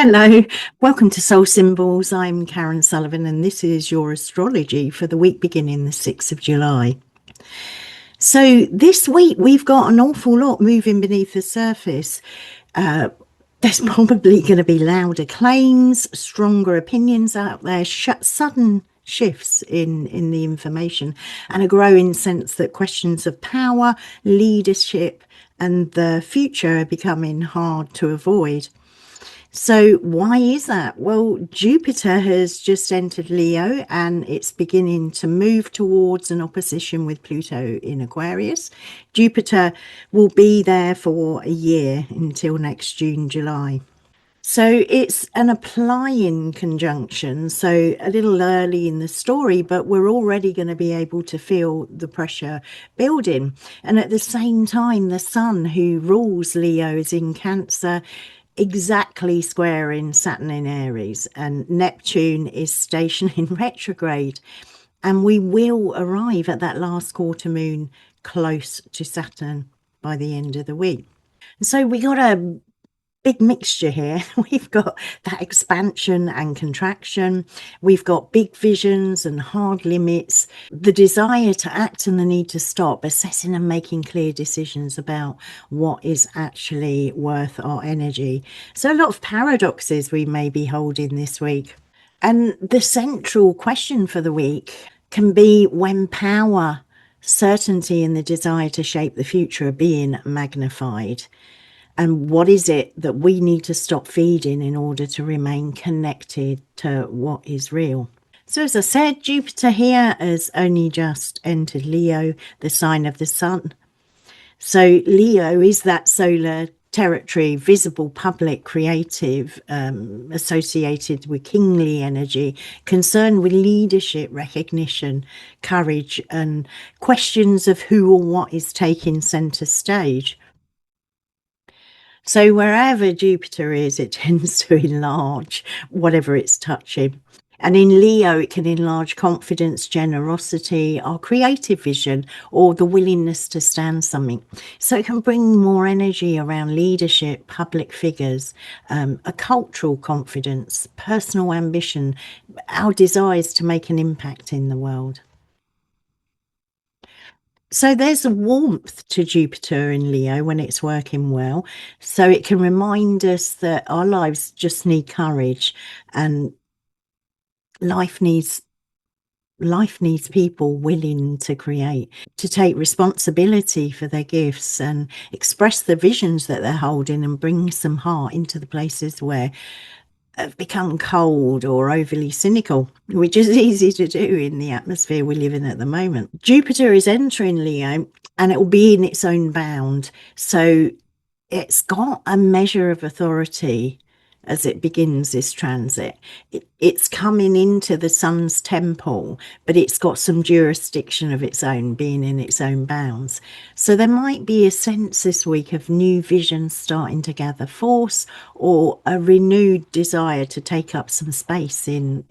Hello, welcome to Soul Symbols. I'm Karen Sullivan, and this is your astrology for the week beginning the 6th of July. So this week we've got an awful lot moving beneath the surface. There's probably going to be louder claims, stronger opinions out there, sudden shifts in the information, and a growing sense that questions of power, leadership, and the future are becoming hard to avoid. So why is that? Well, Jupiter has just entered Leo and it's beginning to move towards an opposition with Pluto in Aquarius. Jupiter will be there for a year until next June, July. So it's an applying conjunction, so a little early in the story, but we're already going to be able to feel the pressure building. And at the same time, the sun, who rules Leo, is in Cancer, exactly squaring Saturn in Aries, and Neptune is stationed in retrograde. And we will arrive at that last quarter moon close to Saturn by the end of the week. So we got a big mixture here. We've got that expansion and contraction. We've got big visions and hard limits, the desire to act and the need to stop, assessing and making clear decisions about what is actually worth our energy. So a lot of paradoxes we may be holding this week. And the central question for the week can be when power, certainty, and the desire to shape the future are being magnified. And what is it that we need to stop feeding in order to remain connected to what is real? So as I said, Jupiter here has only just entered Leo, the sign of the sun. So Leo is that solar territory, visible, public, creative, associated with kingly energy, concerned with leadership, recognition, courage, and questions of who or what is taking centre stage. So wherever Jupiter is, it tends to enlarge whatever it's touching. And in Leo, it can enlarge confidence, generosity, our creative vision, or the willingness to stand something. So it can bring more energy around leadership, public figures, a cultural confidence, personal ambition, our desires to make an impact in the world. So there's a warmth to Jupiter in Leo when it's working well. So it can remind us that our lives just need courage, and life needs people willing to create, to take responsibility for their gifts and express the visions that they're holding and bring some heart into the places where have become cold or overly cynical, which is easy to do in the atmosphere we live in at the moment. Jupiter is entering Leo and it will be in its own bound. So it's got a measure of authority as it begins this transit. It's coming into the sun's temple, but it's got some jurisdiction of its own, being in its own bounds. So there might be a sense this week of new visions starting to gather force, or a renewed desire to take up some space in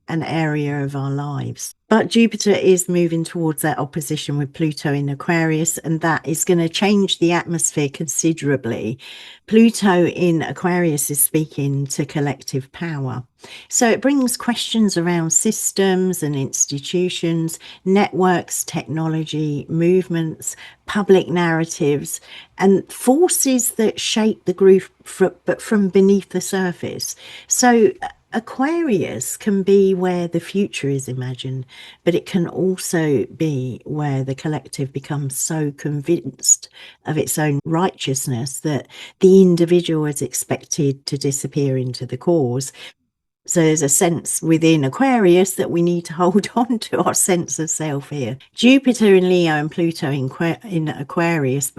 an area of our lives. But Jupiter is moving towards that opposition with Pluto in Aquarius, and that is going to change the atmosphere considerably. Pluto in Aquarius is speaking to collective power. So it brings questions around systems and institutions, networks, technology, movements, public narratives, and forces that shape the group, but from beneath the surface. So Aquarius can be where the future is imagined, but it can also be where the collective becomes so convinced of its own righteousness that the individual is expected to disappear into the cause. So there's a sense within Aquarius that we need to hold on to our sense of self here. Jupiter in Leo and Pluto in Aquarius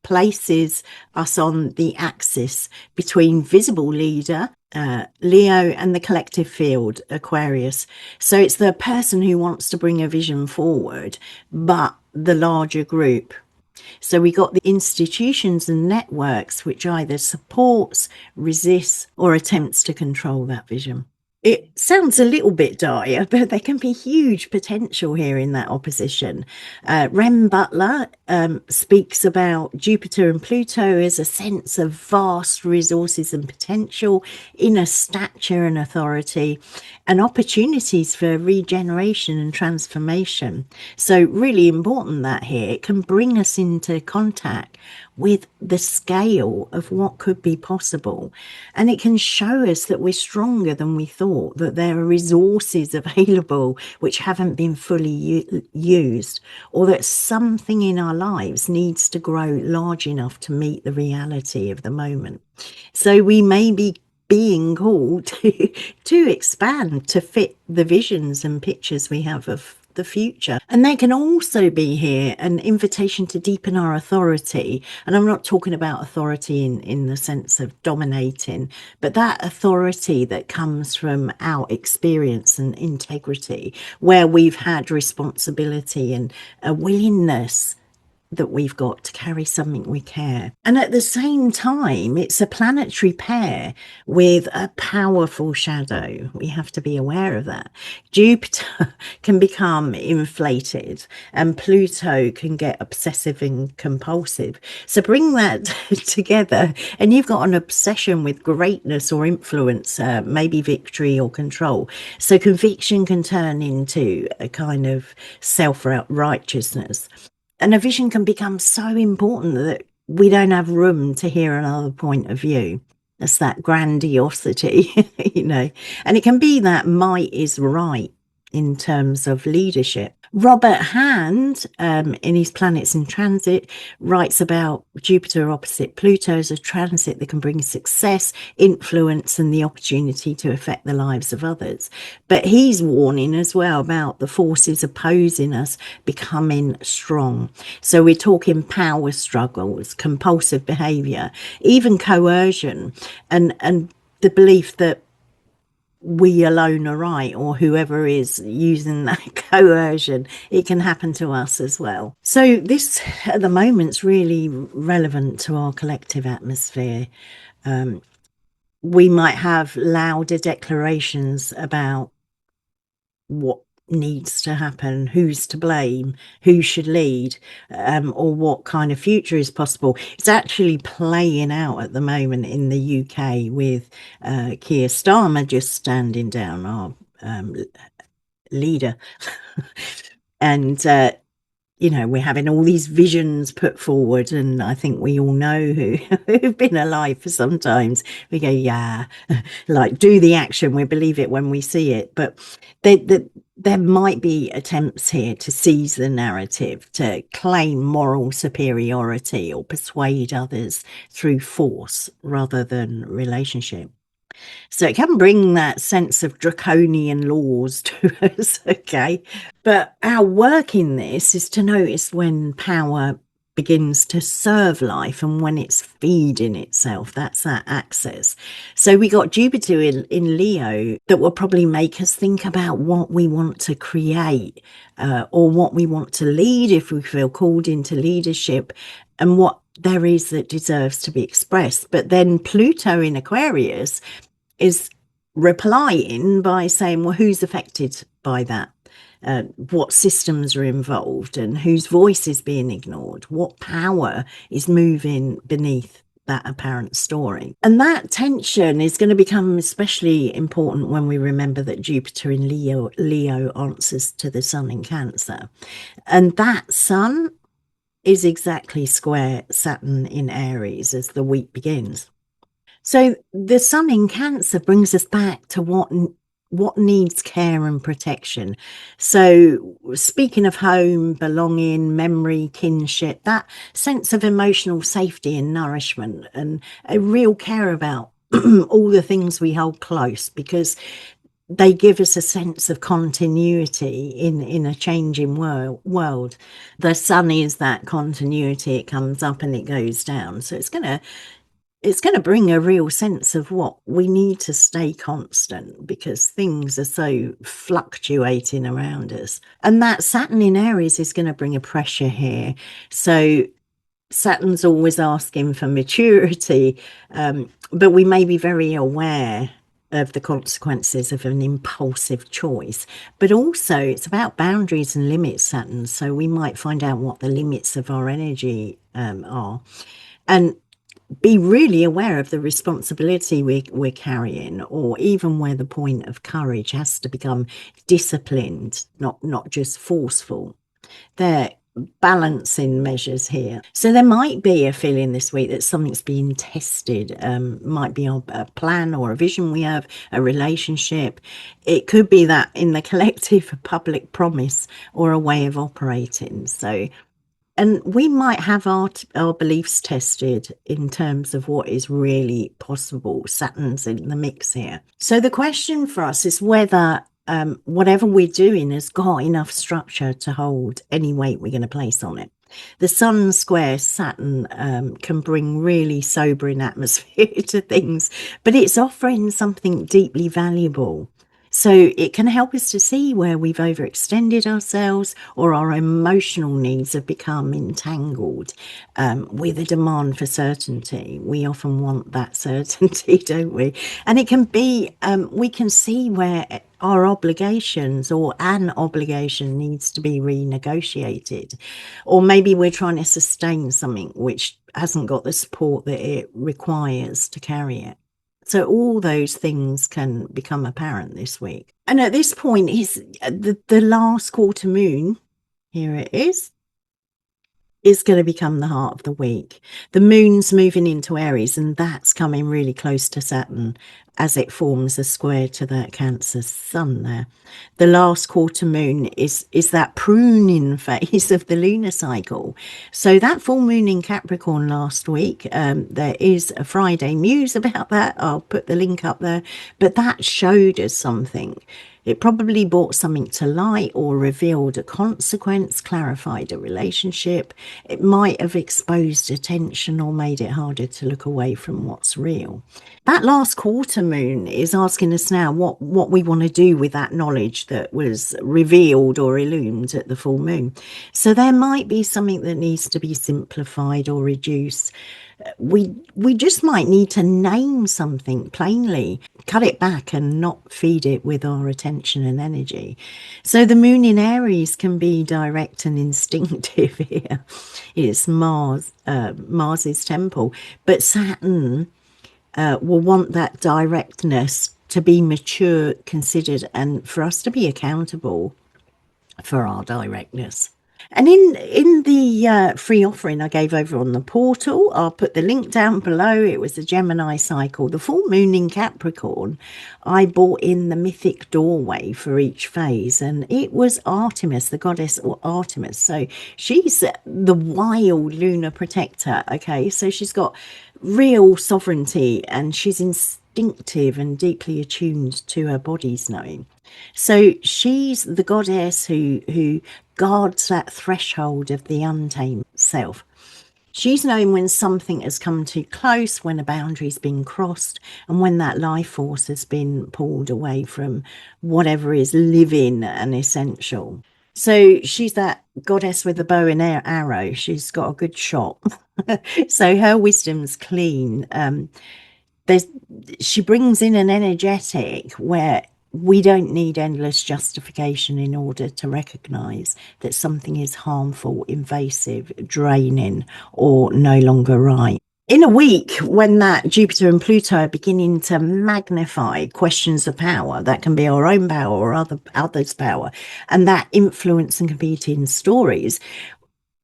places us on the axis between visible leader, Leo, and the collective field, Aquarius. So it's the person who wants to bring a vision forward, but the larger group. So we got the institutions and networks which either supports, resists, or attempts to control that vision. It sounds a little bit dire, but there can be huge potential here in that opposition. Rem Butler speaks about Jupiter and Pluto as a sense of vast resources and potential, inner stature and authority, and opportunities for regeneration and transformation. So, really important that here it can bring us into contact with the scale of what could be possible. And it can show us that we're stronger than we thought, that there are resources available which haven't been fully used, or that something in our lives needs to grow large enough to meet the reality of the moment. So we may be being called to expand to fit the visions and pictures we have of the future. And they can also be here an invitation to deepen our authority. And I'm not talking about authority in the sense of dominating, but that authority that comes from our experience and integrity, where we've had responsibility and a willingness that we've got to carry something we care. And at the same time, it's a planetary pair with a powerful shadow. We have to be aware of that. Jupiter can become inflated and Pluto can get obsessive and compulsive. So bring that together and you've got an obsession with greatness or influence, maybe victory or control. So conviction can turn into a kind of self-righteousness. And a vision can become so important that we don't have room to hear another point of view. It's that grandiosity, and it can be that might is right in terms of leadership. Robert Hand, in his Planets in Transit, writes about Jupiter opposite Pluto as a transit that can bring success, influence, and the opportunity to affect the lives of others. But he's warning as well about the forces opposing us becoming strong. So we're talking power struggles, compulsive behavior, even coercion, and the belief that we alone are right, or whoever is using that coercion, it can happen to us as well. So this at the moment's really relevant to our collective atmosphere. We might have louder declarations about what needs to happen, who's to blame, who should lead, or what kind of future is possible. It's actually playing out at the moment in the UK with Keir Starmer just standing down, our leader. And we're having all these visions put forward, and I think we all know who've been alive for some times. We go, yeah, like do the action. We believe it when we see it. But there might be attempts here to seize the narrative, to claim moral superiority or persuade others through force rather than relationship. So it can bring that sense of draconian laws to us, okay? But our work in this is to notice when power begins to serve life and when it's feeding itself. That's that access. So we got Jupiter in Leo that will probably make us think about what we want to create, or what we want to lead if we feel called into leadership, and what there is that deserves to be expressed. But then Pluto in Aquarius is replying by saying, well, who's affected by that? What systems are involved and whose voice is being ignored? What power is moving beneath that apparent story? And that tension is going to become especially important when we remember that Jupiter in Leo answers to the Sun in Cancer. And that Sun is exactly square Saturn in Aries as the week begins. So the Sun in Cancer brings us back to what needs care and protection. So speaking of home, belonging, memory, kinship, that sense of emotional safety and nourishment, and a real care about all the things we hold close, because they give us a sense of continuity in a changing world. The Sun is that continuity. It comes up and it goes down. So it's going to bring a real sense of what we need to stay constant, because things are so fluctuating around us. And that Saturn in Aries is going to bring a pressure here. So Saturn's always asking for maturity, but we may be very aware of the consequences of an impulsive choice, but also it's about boundaries and limits, Saturn. So we might find out what the limits of our energy are, and be really aware of the responsibility we're carrying, or even where the point of courage has to become disciplined, not just forceful. They're balancing measures here. So there might be a feeling this week that something's being tested. Might be a plan or a vision we have, a relationship. It could be that in the collective, a public promise or a way of operating. So, and we might have our beliefs tested in terms of what is really possible. Saturn's in the mix here. So the question for us is whether whatever we're doing has got enough structure to hold any weight we're going to place on it. The Sun square Saturn can bring really sobering atmosphere to things, but it's offering something deeply valuable. So it can help us to see where we've overextended ourselves, or our emotional needs have become entangled with a demand for certainty. We often want that certainty, don't we? And it can be, we can see where our obligations or an obligation needs to be renegotiated. Or maybe we're trying to sustain something which hasn't got the support that it requires to carry it. So all those things can become apparent this week. And at this point is the last quarter moon, here it is going to become the heart of the week. The moon's moving into Aries, and that's coming really close to Saturn as it forms a square to that Cancer sun there. The last quarter moon is that pruning phase of the lunar cycle. So that full moon in Capricorn last week, there is a Friday Muse about that. I'll put the link up there. But that showed us something. It probably brought something to light or revealed a consequence, clarified a relationship. It might have exposed a tension or made it harder to look away from what's real. That last quarter moon is asking us now what we want to do with that knowledge that was revealed or illumined at the full moon. So there might be something that needs to be simplified or reduced. We just might need to name something plainly, cut it back and not feed it with our attention and energy. So the moon in Aries can be direct and instinctive here. It's Mars's temple, but Saturn will want that directness to be mature, considered, and for us to be accountable for our directness. And in the free offering I gave over on the portal, I'll put the link down below. It was the Gemini cycle, the full moon in Capricorn. I bought in the mythic doorway for each phase, and it was Artemis, the goddess Artemis. So she's the wild lunar protector. Okay, so she's got real sovereignty, and she's instinctive and deeply attuned to her body's knowing. So she's the goddess who guards that threshold of the untamed self. She's knowing when something has come too close, when a boundary's been crossed, and when that life force has been pulled away from whatever is living and essential. So she's that goddess with the bow and arrow. She's got a good shot. So her wisdom's clean. She brings in an energetic where we don't need endless justification in order to recognize that something is harmful, invasive, draining, or no longer right. In a week when that Jupiter and Pluto are beginning to magnify questions of power, that can be our own power or others' power, and that influence and competing stories,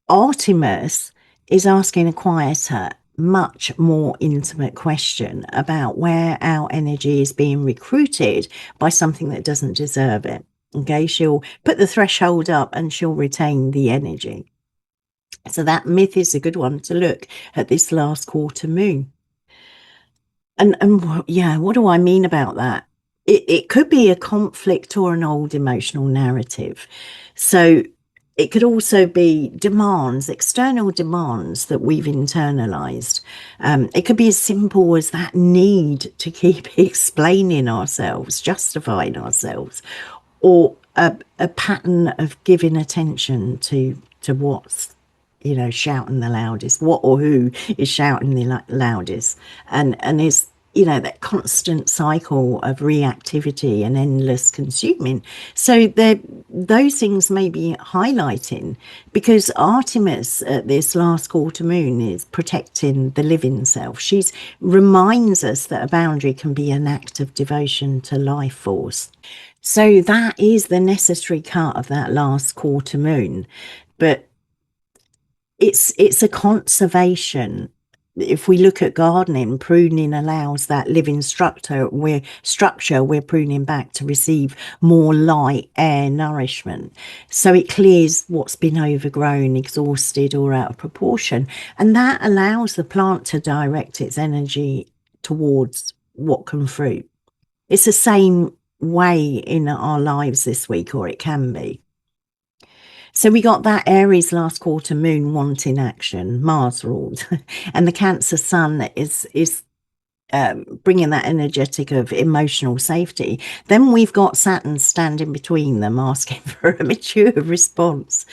Artemis is asking a quieter, much more intimate question about where our energy is being recruited by something that doesn't deserve it. Okay, she'll put the threshold up and she'll retain the energy. So that myth is a good one to look at this last quarter moon. And yeah, what do I mean about that? It could be a conflict or an old emotional narrative. So it could also be demands, external demands that we've internalized. It could be as simple as that need to keep explaining ourselves, justifying ourselves, or a pattern of giving attention to what's, shouting the loudest, what or who is shouting the loudest, and is that constant cycle of reactivity and endless consuming. So those things may be highlighting, because Artemis at this last quarter moon is protecting the living self. She's reminds us that a boundary can be an act of devotion to life force. So that is the necessary cut of that last quarter moon. But it's a conservation. If we look at gardening, pruning allows that living structure. We're pruning back to receive more light, air, nourishment. So it clears what's been overgrown, exhausted, or out of proportion. And that allows the plant to direct its energy towards what can fruit. It's the same way in our lives this week, or it can be. So we got that Aries last quarter moon wanting action, Mars ruled, and the Cancer sun is bringing that energetic of emotional safety. Then we've got Saturn standing between them, asking for a mature response.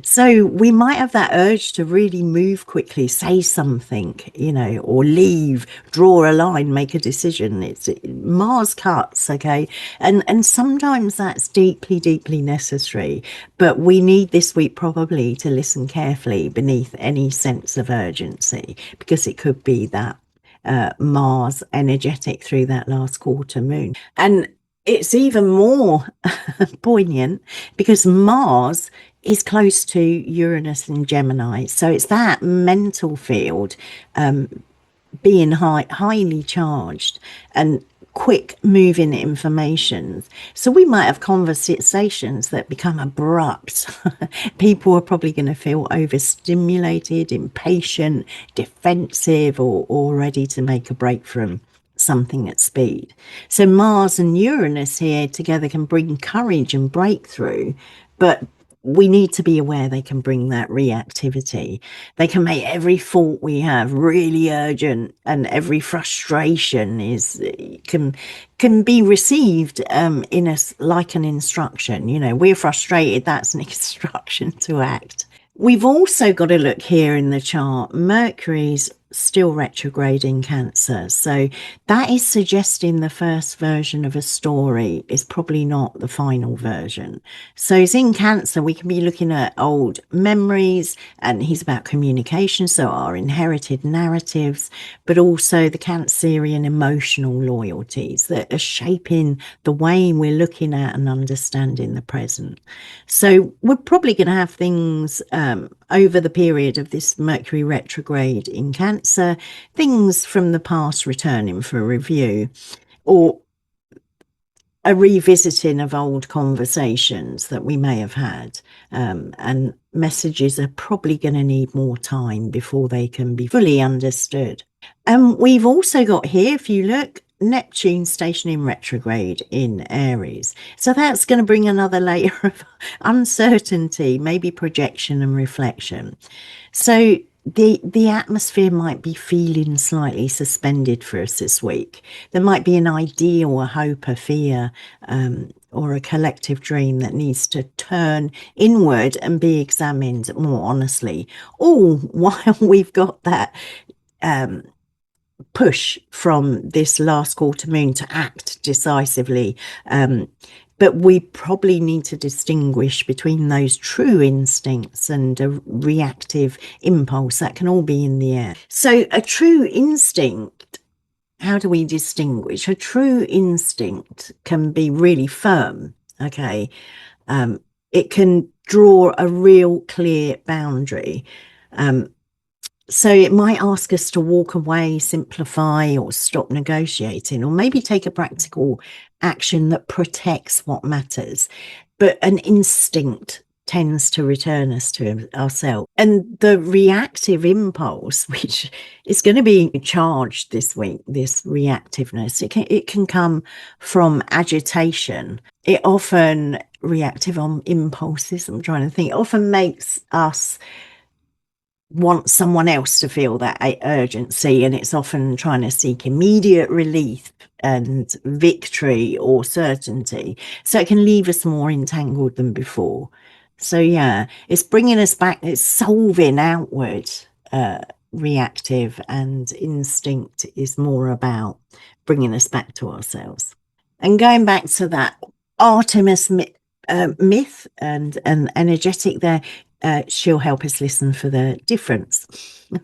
So we might have that urge to really move quickly, say something, or leave, draw a line, make a decision. It's Mars cuts, okay? And sometimes that's deeply, deeply necessary. But we need this week probably to listen carefully beneath any sense of urgency, because it could be that Mars energetic through that last quarter moon. And it's even more poignant because Mars is close to Uranus and Gemini. So it's that mental field being highly charged and quick moving information. So we might have conversations that become abrupt. People are probably going to feel overstimulated, impatient, defensive, or ready to make a break from something at speed. So Mars and Uranus here together can bring courage and breakthrough, but we need to be aware they can bring that reactivity. They can make every thought we have really urgent, and every frustration can be received in us like an instruction. We're frustrated, that's an instruction to act. We've also got to look here in the chart. Mercury's still retrograde in Cancer. So that is suggesting the first version of a story is probably not the final version. So it's in Cancer. We can be looking at old memories, and he's about communication. So our inherited narratives, but also the Cancerian emotional loyalties that are shaping the way we're looking at and understanding the present. So we're probably going to have things over the period of this Mercury retrograde in Cancer, things from the past returning for review, or a revisiting of old conversations that we may have had, and messages are probably going to need more time before they can be fully understood. And we've also got here, if you look, Neptune stationing retrograde in Aries. So that's going to bring another layer of uncertainty, maybe projection and reflection. So the atmosphere might be feeling slightly suspended for us this week. There might be an idea or a hope, a fear, or a collective dream that needs to turn inward and be examined more honestly, all while we've got that push from this last quarter moon to act decisively. But we probably need to distinguish between those true instincts and a reactive impulse. That can all be in the air. So a true instinct, how do we distinguish? A true instinct can be really firm, okay? It can draw a real clear boundary. So it might ask us to walk away, simplify, or stop negotiating, or maybe take a practical action that protects what matters. But an instinct tends to return us to ourselves. And the reactive impulse, which is going to be charged this week, this reactiveness, it can come from agitation. It often, reactive on impulses, I'm trying to think, it often makes us want someone else to feel that urgency, and it's often trying to seek immediate relief and victory or certainty, so it can leave us more entangled than before. So yeah, it's bringing us back, it's solving outward reactive, and instinct is more about bringing us back to ourselves. And going back to that Artemis myth and energetic there, she'll help us listen for the difference.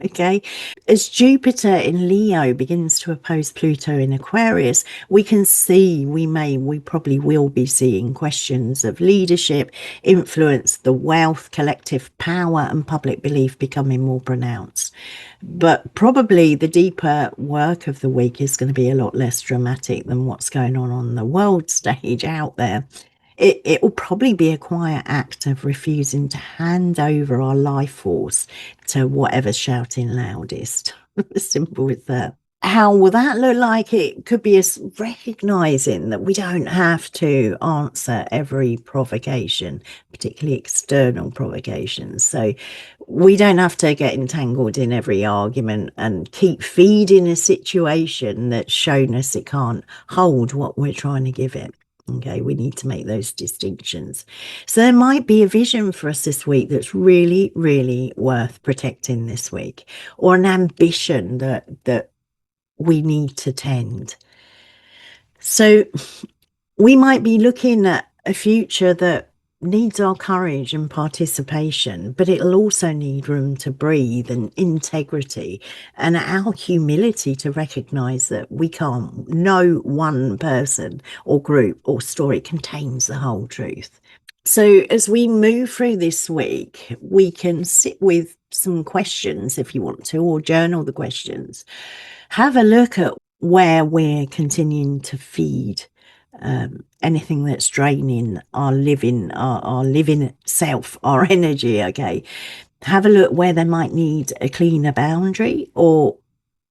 Okay, as Jupiter in Leo begins to oppose Pluto in Aquarius, we can see we probably will be seeing questions of leadership, influence, the wealth, collective power, and public belief becoming more pronounced. But probably the deeper work of the week is going to be a lot less dramatic than what's going on the world stage out there. It will probably be a quiet act of refusing to hand over our life force to whatever's shouting loudest. Simple as that. How will that look like? It could be us recognizing that we don't have to answer every provocation, particularly external provocations. So we don't have to get entangled in every argument and keep feeding a situation that's shown us it can't hold what we're trying to give it. Okay, we need to make those distinctions. So there might be a vision for us this week that's really, really worth protecting this week, or an ambition that we need to tend. So we might be looking at a future that needs our courage and participation, but it'll also need room to breathe and integrity and our humility to recognize that we can't, no one person or group or story contains the whole truth. So as we move through this week, we can sit with some questions if you want to, or journal the questions. Have a look at where we're continuing to feed anything that's draining our living self, our energy. Okay, have a look where they might need a cleaner boundary, or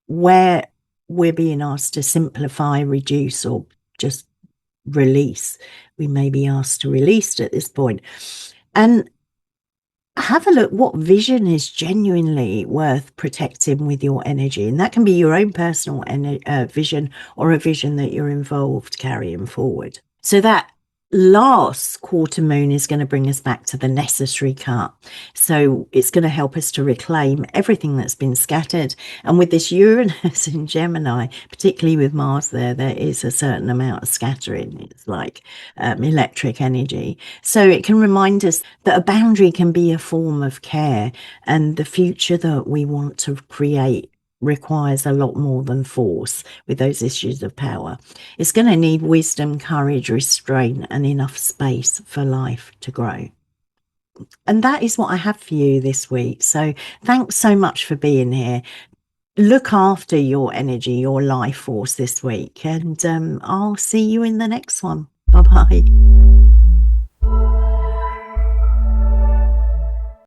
where we're being asked to simplify, reduce, or just release. We may be asked to release at this point. And have a look what vision is genuinely worth protecting with your energy. And that can be your own personal vision, or a vision that you're involved carrying forward. So that last quarter moon is going to bring us back to the necessary cut. So it's going to help us to reclaim everything that's been scattered. And with this Uranus in Gemini, particularly with Mars there is a certain amount of scattering. It's like electric energy. So it can remind us that a boundary can be a form of care, and the future that we want to create requires a lot more than force with those issues of power. It's going to need wisdom, courage, restraint, and enough space for life to grow. And that is what I have for you this week. So thanks so much for being here. Look after your energy, your life force this week, and I'll see you in the next one. Bye-bye.